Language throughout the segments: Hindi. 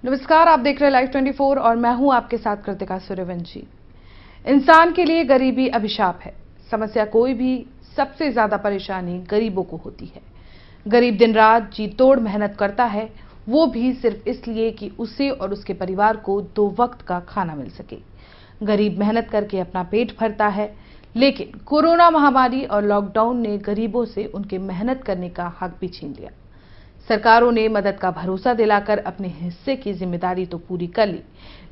नमस्कार, आप देख रहे हैं लाइव 24 और मैं हूं आपके साथ कृतिका सूर्यवंशी। इंसान के लिए गरीबी अभिशाप है। समस्या कोई भी, सबसे ज्यादा परेशानी गरीबों को होती है। गरीब दिन रात जी तोड़ मेहनत करता है, वो भी सिर्फ इसलिए कि उसे और उसके परिवार को 2 वक्त का खाना मिल सके। गरीब मेहनत करके अपना पेट भरता है, लेकिन कोरोना महामारी और लॉकडाउन ने गरीबों से उनके मेहनत करने का हक भी छीन लिया। सरकारों ने मदद का भरोसा दिलाकर अपने हिस्से की जिम्मेदारी तो पूरी कर ली,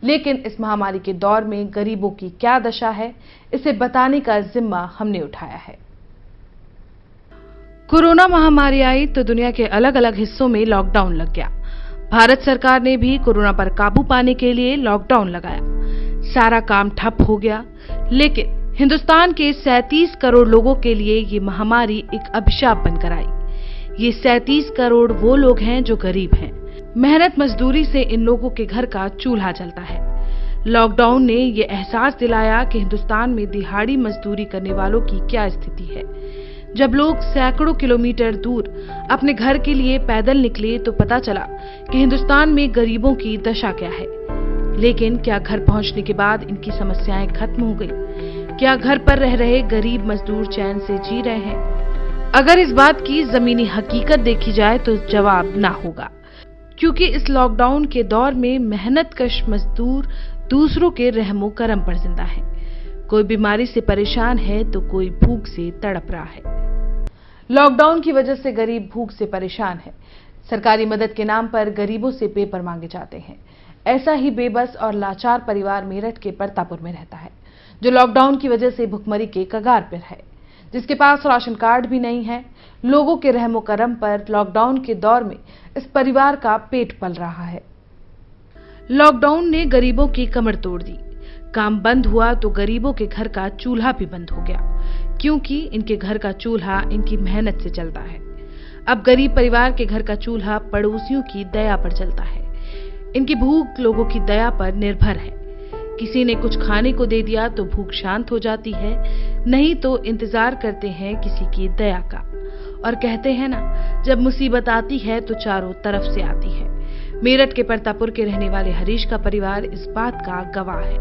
लेकिन इस महामारी के दौर में गरीबों की क्या दशा है, इसे बताने का जिम्मा हमने उठाया है। कोरोना महामारी आई तो दुनिया के अलग अलग हिस्सों में लॉकडाउन लग गया। भारत सरकार ने भी कोरोना पर काबू पाने के लिए लॉकडाउन लगाया। सारा काम ठप हो गया, लेकिन हिंदुस्तान के 37 करोड़ लोगों के लिए ये महामारी एक अभिशाप बनकर आई। ये 37 करोड़ वो लोग हैं जो गरीब हैं। मेहनत मजदूरी से इन लोगों के घर का चूल्हा जलता है। लॉकडाउन ने ये एहसास दिलाया कि हिंदुस्तान में दिहाड़ी मजदूरी करने वालों की क्या स्थिति है। जब लोग सैकड़ों किलोमीटर दूर अपने घर के लिए पैदल निकले तो पता चला कि हिंदुस्तान में गरीबों की दशा क्या है। लेकिन क्या घर पहुंचने के बाद इनकी समस्याएं खत्म हो गई? क्या घर पर रह रहे गरीब मजदूर चैन से जी रहे हैं? अगर इस बात की जमीनी हकीकत देखी जाए तो जवाब ना होगा, क्योंकि इस लॉकडाउन के दौर में मेहनतकश मजदूर दूसरों के रहमो करम पर जिंदा है। कोई बीमारी से परेशान है तो कोई भूख से तड़प रहा है। लॉकडाउन की वजह से गरीब भूख से परेशान है। सरकारी मदद के नाम पर गरीबों से पेपर मांगे जाते हैं। ऐसा ही बेबस और लाचार परिवार मेरठ के परतापुर में रहता है, जो लॉकडाउन की वजह से भुखमरी के कगार पर है, जिसके पास राशन कार्ड भी नहीं है। लोगों के रहमो करम पर लॉकडाउन के दौर में इस परिवार का पेट पल रहा है। लॉकडाउन ने गरीबों की कमर तोड़ दी। काम बंद हुआ तो गरीबों के घर का चूल्हा भी बंद हो गया, क्योंकि इनके घर का चूल्हा इनकी मेहनत से चलता है। अब गरीब परिवार के घर का चूल्हा पड़ोसियों की दया पर चलता है। इनकी भूख लोगों की दया पर निर्भर है। किसी ने कुछ खाने को दे दिया तो भूख शांत हो जाती है, नहीं तो इंतजार करते हैं किसी की दया का। और कहते हैं ना, जब मुसीबत आती है तो चारों तरफ से आती है। मेरठ के परतापुर के रहने वाले हरीश का परिवार इस बात का गवाह है।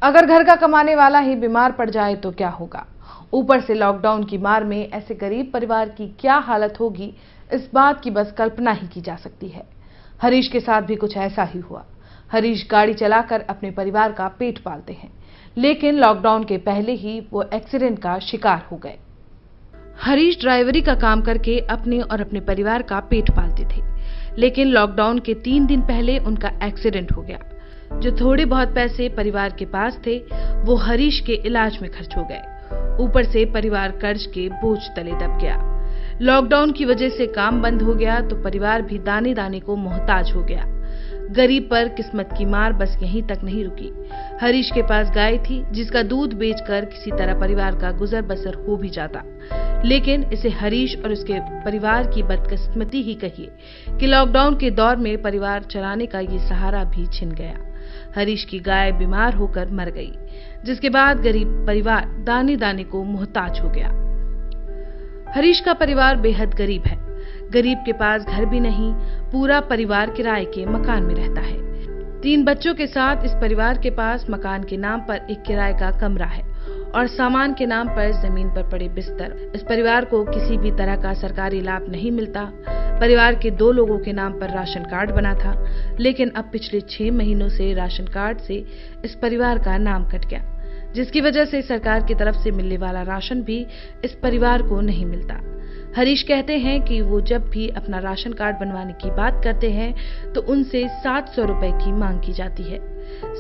अगर घर का कमाने वाला ही बीमार पड़ जाए तो क्या होगा? ऊपर से लॉकडाउन की मार में ऐसे गरीब परिवार की क्या हालत होगी, इस बात की बस कल्पना ही की जा सकती है। हरीश के साथ भी कुछ ऐसा ही हुआ। हरीश गाड़ी चलाकर अपने परिवार का पेट पालते हैं, लेकिन लॉकडाउन के पहले ही वो एक्सीडेंट का शिकार हो गए। हरीश ड्राइवरी का काम करके अपने और अपने परिवार का पेट पालते थे, लेकिन लॉकडाउन के 3 दिन पहले उनका एक्सीडेंट हो गया। जो थोड़े बहुत पैसे परिवार के पास थे, वो हरीश के इलाज में खर्च हो गए। ऊपर से परिवार कर्ज के बोझ तले दब गया। लॉकडाउन की वजह से काम बंद हो गया तो परिवार भी दाने दाने को मोहताज हो गया। गरीब पर किस्मत की मार बस यहीं तक नहीं रुकी। हरीश के पास गाय थी, जिसका दूध बेचकर किसी तरह परिवार का गुजर बसर हो भी जाता, लेकिन इसे हरीश और उसके परिवार की बदकिस्मती ही कहिए कि लॉकडाउन के दौर में परिवार चलाने का ये सहारा भी छिन गया। हरीश की गाय बीमार होकर मर गई, जिसके बाद गरीब परिवार दाने दाने को मोहताज हो गया। हरीश का परिवार बेहद गरीब है। गरीब के पास घर भी नहीं, पूरा परिवार किराए के मकान में रहता है। 3 बच्चों के साथ इस परिवार के पास मकान के नाम पर एक किराए का कमरा है और सामान के नाम पर जमीन पर पड़े बिस्तर। इस परिवार को किसी भी तरह का सरकारी लाभ नहीं मिलता। परिवार के 2 लोगों के नाम पर राशन कार्ड बना था, लेकिन अब पिछले 6 महीनों से राशन कार्ड से इस परिवार का नाम कट गया, जिसकी वजह से सरकार की तरफ से मिलने वाला राशन भी इस परिवार को नहीं मिलता। हरीश कहते हैं कि वो जब भी अपना राशन कार्ड बनवाने की बात करते हैं तो उनसे 700 रुपए की मांग की जाती है।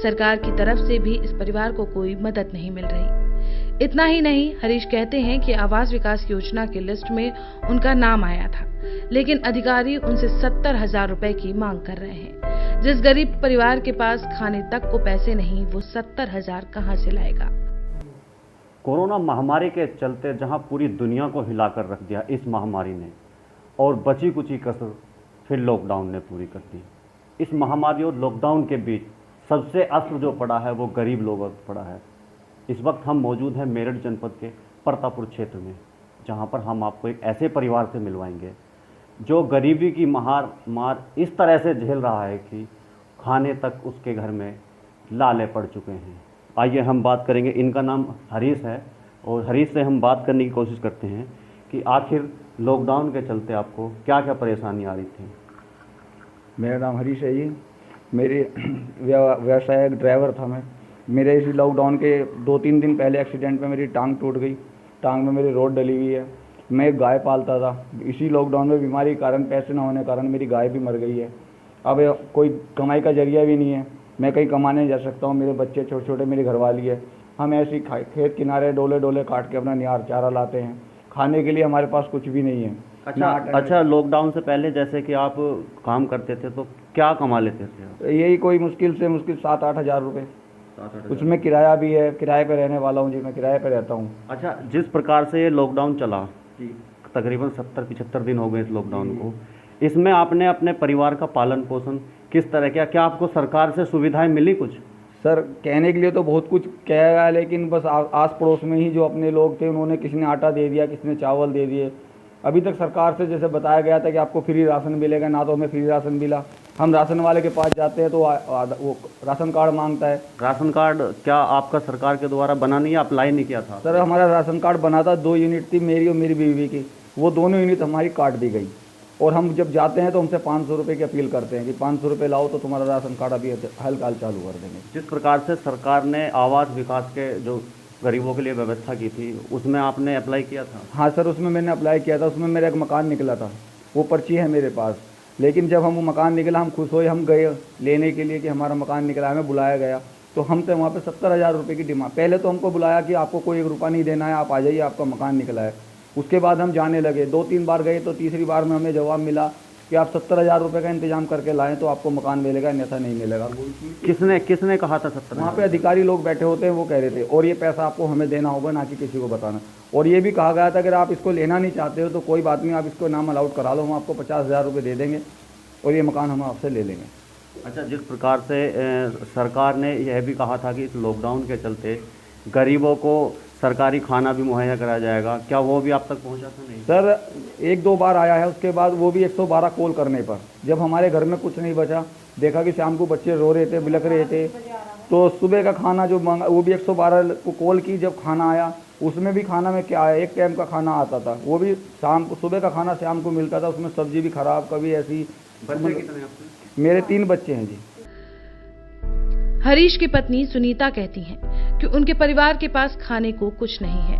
सरकार की तरफ से भी इस परिवार को कोई मदद नहीं मिल रही। इतना ही नहीं, हरीश कहते हैं कि आवास विकास योजना की लिस्ट में उनका नाम आया था, लेकिन अधिकारी उनसे 70,000 रुपए की मांग कर रहे हैं। जिस गरीब परिवार के पास खाने तक को पैसे नहीं, वो 70,000 कहां से लाएगा? कोरोना महामारी के चलते जहां पूरी दुनिया को हिलाकर रख दिया इस महामारी ने, और बची कुची कसर फिर लॉकडाउन ने पूरी कर दी। इस महामारी और लॉकडाउन के बीच सबसे असर जो पड़ा है वो गरीब लोगों पर पड़ा है। इस वक्त हम मौजूद हैं मेरठ जनपद के परतापुर क्षेत्र में, जहां पर हम आपको एक ऐसे परिवार से मिलवाएंगे जो गरीबी की मार इस तरह से झेल रहा है कि खाने तक उसके घर में लाले पड़ चुके हैं। आइए हम बात करेंगे, इनका नाम हरीश है और हरीश से हम बात करने की कोशिश करते हैं कि आखिर लॉकडाउन के चलते आपको क्या क्या परेशानी आ रही थी। मेरा नाम हरीश है जी। मेरे व्यवसाय ड्राइवर था मैं। मेरे इसी लॉकडाउन के 2-3 दिन पहले एक्सीडेंट में मेरी टांग टूट गई। टांग में मेरी रोड डली हुई है। मैं एक गाय पालता था। इसी लॉकडाउन में बीमारी के कारण, पैसे न होने के कारण मेरी गाय भी मर गई है। अब कोई कमाई का जरिया भी नहीं है। मैं कहीं कमाने नहीं जा सकता हूँ। मेरे बच्चे छोटे छोटे, मेरी घरवाली है। हम ऐसे ही खेत किनारे डोले डोले काट के अपना निहार चारा लाते हैं। खाने के लिए हमारे पास कुछ भी नहीं है। अच्छा, लॉकडाउन से पहले जैसे कि आप काम करते थे तो क्या कमा लेते थे? यही कोई मुश्किल से मुश्किल 7-8 हज़ार रुपये। उसमें किराया भी है, किराए पे रहने वाला हूँ जी, मैं किराए पे रहता हूँ। अच्छा, जिस प्रकार से ये लॉकडाउन चला, तकरीबन 70-75 दिन हो गए इस लॉकडाउन को, इसमें आपने अपने परिवार का पालन पोषण किस तरह किया? क्या आपको सरकार से सुविधाएं मिली कुछ? सर, कहने के लिए तो बहुत कुछ कहा गया, लेकिन बस आस पड़ोस में ही जो अपने लोग थे उन्होंने, किसी ने आटा दे दिया, किसी ने चावल दे दिए। अभी तक सरकार से जैसे बताया गया था कि आपको फ्री राशन मिलेगा, ना तो हमें फ्री राशन मिला। हम राशन वाले के पास जाते हैं तो वो राशन कार्ड मांगता है। राशन कार्ड क्या आपका सरकार के द्वारा बना नहीं, अप्लाई नहीं किया था? सर, हमारा राशन कार्ड बना था, 2 यूनिट थी, मेरी और मेरी बीवी की। वो दोनों यूनिट हमारी काट दी गई और हम जब जाते हैं तो हमसे 500 रुपये की अपील करते हैं कि 500 रुपये लाओ तो तुम्हारा राशन कार्ड अभी हल चालू कर देंगे। जिस प्रकार से सरकार ने आवास विकास के जो गरीबों के लिए व्यवस्था की थी, उसमें आपने अप्लाई किया था? हाँ सर, उसमें मैंने अप्लाई किया था। उसमें मेरा एक मकान निकला था, वो पर्ची है मेरे पास। लेकिन जब हम वो मकान निकला, हम खुश हुए, हम गए लेने के लिए कि हमारा मकान निकला, हमें बुलाया गया तो हमसे वहाँ पे 70,000 रुपये की डिमांड। पहले तो हमको बुलाया कि आपको कोई 1 रुपया नहीं देना है, आप आ जाइए, आपका मकान निकला है। उसके बाद हम जाने लगे, 2-3 बार गए तो तीसरी बार में हमें जवाब मिला कि आप 70,000 रुपये का इंतजाम करके लाएं तो आपको मकान मिलेगा, अन्यथा नहीं मिलेगा। किसने कहा था 70? वहाँ पे अधिकारी लोग बैठे होते हैं, वो कह रहे थे। और ये पैसा आपको हमें देना होगा, ना कि किसी को बताना। और ये भी कहा गया था अगर आप इसको लेना नहीं चाहते हो तो कोई बात नहीं, आप इसको नाम अलाउट करा लो, हम आपको 50,000 रुपये दे देंगे और ये मकान हम आपसे ले लेंगे। अच्छा, जिस प्रकार से सरकार ने यह भी कहा था कि इस लॉकडाउन के चलते गरीबों को सरकारी खाना भी मुहैया कराया जाएगा, क्या वो भी आप तक पहुंचा था? नहीं सर, 1-2 बार आया है, उसके बाद वो भी 112 कॉल करने पर। जब हमारे घर में कुछ नहीं बचा, देखा कि शाम को बच्चे रो रहे थे, बिलख रहे थे, तो सुबह का खाना जो मांगा वो भी 112 को कॉल की। जब खाना आया उसमें भी खाना में क्या है, एक टाइम का खाना आता था, वो भी शाम को, सुबह का खाना शाम को मिलता था, उसमें सब्जी भी खराब, कभी ऐसी। बच्चे कितने आपके? मेरे 3 बच्चे हैं जी। हरीश की पत्नी सुनीता कहती हैं कि उनके परिवार के पास खाने को कुछ नहीं है।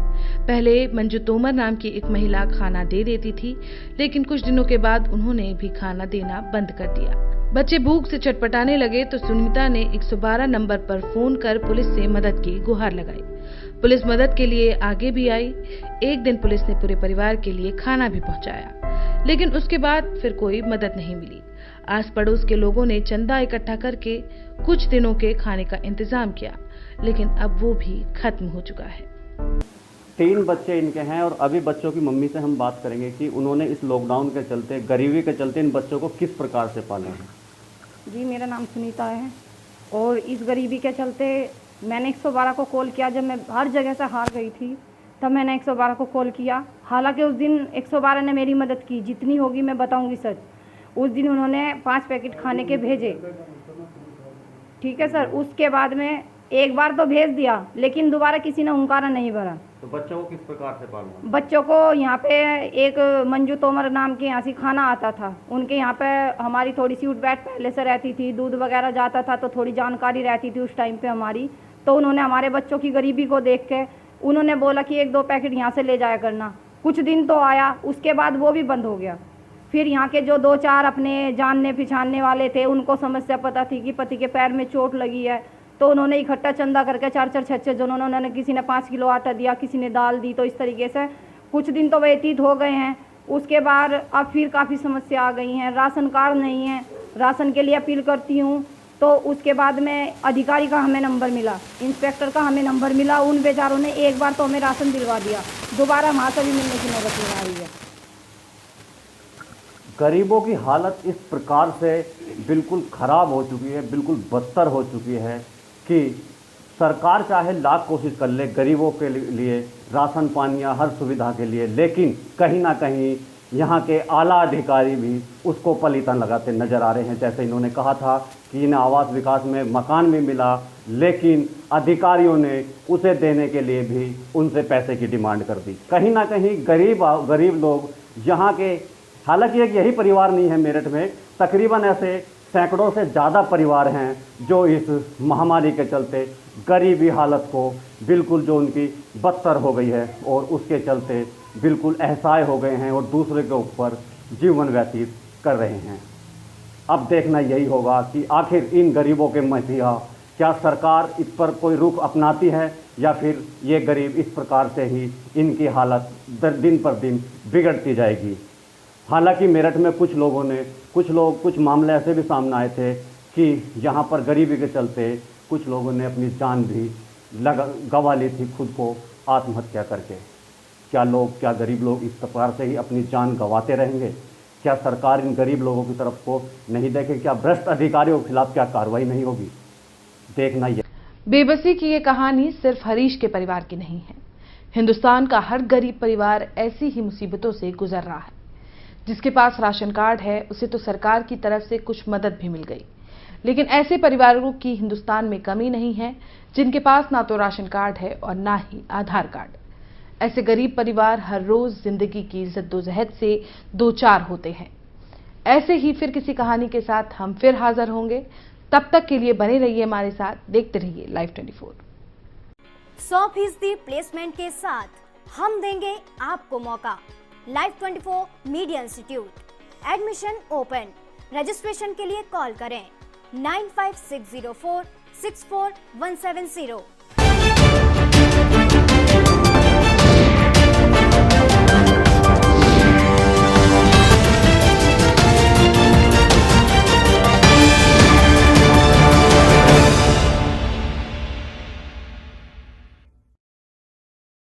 पहले मंजू तोमर नाम की एक महिला खाना दे देती थी, लेकिन कुछ दिनों के बाद उन्होंने भी खाना देना बंद कर दिया। बच्चे भूख से चटपटाने लगे तो सुनीता ने 112 नंबर पर फोन कर पुलिस से मदद की गुहार लगाई। पुलिस मदद के लिए आगे भी आई। एक दिन पुलिस ने पूरे परिवार के लिए खाना भी पहुंचाया, लेकिन उसके बाद फिर कोई मदद नहीं मिली। आस पड़ोस के लोगों ने चंदा इकट्ठा करके कुछ दिनों के खाने का इंतजाम किया, लेकिन अब वो भी खत्म हो चुका है। 3 बच्चे इनके हैं और अभी बच्चों की मम्मी से हम बात करेंगे कि उन्होंने इस लॉकडाउन के चलते, गरीबी के चलते इन बच्चों को किस प्रकार से पाला है। जी, मेरा नाम सुनीता है और इस गरीबी के चलते मैंने 112 को कॉल किया। जब मैं हर जगह से हार गई थी तब मैंने 112 को कॉल किया। हालांकि उस दिन 112 ने मेरी मदद की, जितनी होगी मैं बताऊंगी सच। उस दिन उन्होंने 5 पैकेट खाने के भेजे, ठीक है सर। उसके बाद में एक बार तो भेज दिया, लेकिन दोबारा किसी ने हुंकारा नहीं भरा। तो बच्चों को किस प्रकार से पालना? बच्चों को यहाँ पे एक मंजू तोमर नाम के यहाँ से खाना आता था, उनके यहाँ पे हमारी थोड़ी सी उठ बैठ पहले से रहती थी, दूध वगैरह जाता था तो थोड़ी जानकारी रहती थी उस टाइम पे हमारी। तो उन्होंने हमारे बच्चों की गरीबी को देख के उन्होंने बोला कि 1-2 पैकेट यहाँ से ले जाया करना। कुछ दिन तो आया, उसके बाद वो भी बंद हो गया। फिर यहाँ के जो 2-4 अपने जानने पहचानने वाले थे, उनको समस्या पता थी कि पति के पैर में चोट लगी है, तो उन्होंने इकट्ठा चंदा करके 4-4, 6-6 जनों ने, उन्होंने किसी ने 5 किलो आटा दिया, किसी ने दाल दी। तो इस तरीके से कुछ दिन तो व्यतीत हो गए हैं। उसके बाद अब फिर काफ़ी समस्या आ गई हैं। राशन कार्ड नहीं है, राशन के लिए अपील करती हूँ तो उसके बाद में अधिकारी का हमें नंबर मिला, इंस्पेक्टर का हमें नंबर मिला। उन बेचारों ने एक बार तो हमें राशन दिलवा दिया, दोबारा वहाँ से भी मिलने की नौबत नहीं आ रही है। गरीबों की हालत इस प्रकार से बिल्कुल ख़राब हो चुकी है, बिल्कुल बदतर हो चुकी है कि सरकार चाहे लाख कोशिश कर ले गरीबों के लिए राशन पानी या हर सुविधा के लिए, लेकिन कहीं ना कहीं यहाँ के आला अधिकारी भी उसको पलीता लगाते नजर आ रहे हैं। जैसे इन्होंने कहा था कि इन्हें आवास विकास में मकान भी मिला, लेकिन अधिकारियों ने उसे देने के लिए भी उनसे पैसे की डिमांड कर दी। कहीं ना कहीं गरीब लोग यहाँ के, हालांकि एक यही परिवार नहीं है मेरठ में, तकरीबन ऐसे सैकड़ों से ज़्यादा परिवार हैं जो इस महामारी के चलते गरीबी हालत को बिल्कुल जो उनकी बदतर हो गई है और उसके चलते बिल्कुल असहाय हो गए हैं और दूसरे के ऊपर जीवन व्यतीत कर रहे हैं। अब देखना यही होगा कि आखिर इन गरीबों के मसीहा क्या सरकार इस पर कोई रुख अपनाती है या फिर ये गरीब इस प्रकार से ही इनकी हालत दिन पर दिन बिगड़ती जाएगी। हालांकि मेरठ में कुछ मामले ऐसे भी सामने आए थे कि यहाँ पर गरीबी के चलते कुछ लोगों ने अपनी जान भी गंवा ली थी, खुद को आत्महत्या करके। क्या गरीब लोग इस प्रकार से ही अपनी जान गंवाते रहेंगे? क्या सरकार इन गरीब लोगों की तरफ को नहीं देखे? क्या भ्रष्ट अधिकारियों के खिलाफ क्या कार्रवाई नहीं होगी? देखना ये। बेबसी की ये कहानी सिर्फ हरीश के परिवार की नहीं है। हिंदुस्तान का हर गरीब परिवार ऐसी ही मुसीबतों से गुजर रहा है। जिसके पास राशन कार्ड है उसे तो सरकार की तरफ से कुछ मदद भी मिल गई, लेकिन ऐसे परिवारों की हिंदुस्तान में कमी नहीं है जिनके पास ना तो राशन कार्ड है और ना ही आधार कार्ड। ऐसे गरीब परिवार हर रोज जिंदगी की जद्दोजहद से दो चार होते हैं। ऐसे ही फिर किसी कहानी के साथ हम फिर हाजिर होंगे। तब तक के लिए बने रहिए हमारे साथ, देखते रहिए लाइव 24। 100% प्लेसमेंट के साथ हम देंगे आपको मौका। Live 24 media institute, admission open. Registration के लिए कॉल करें 9560464170।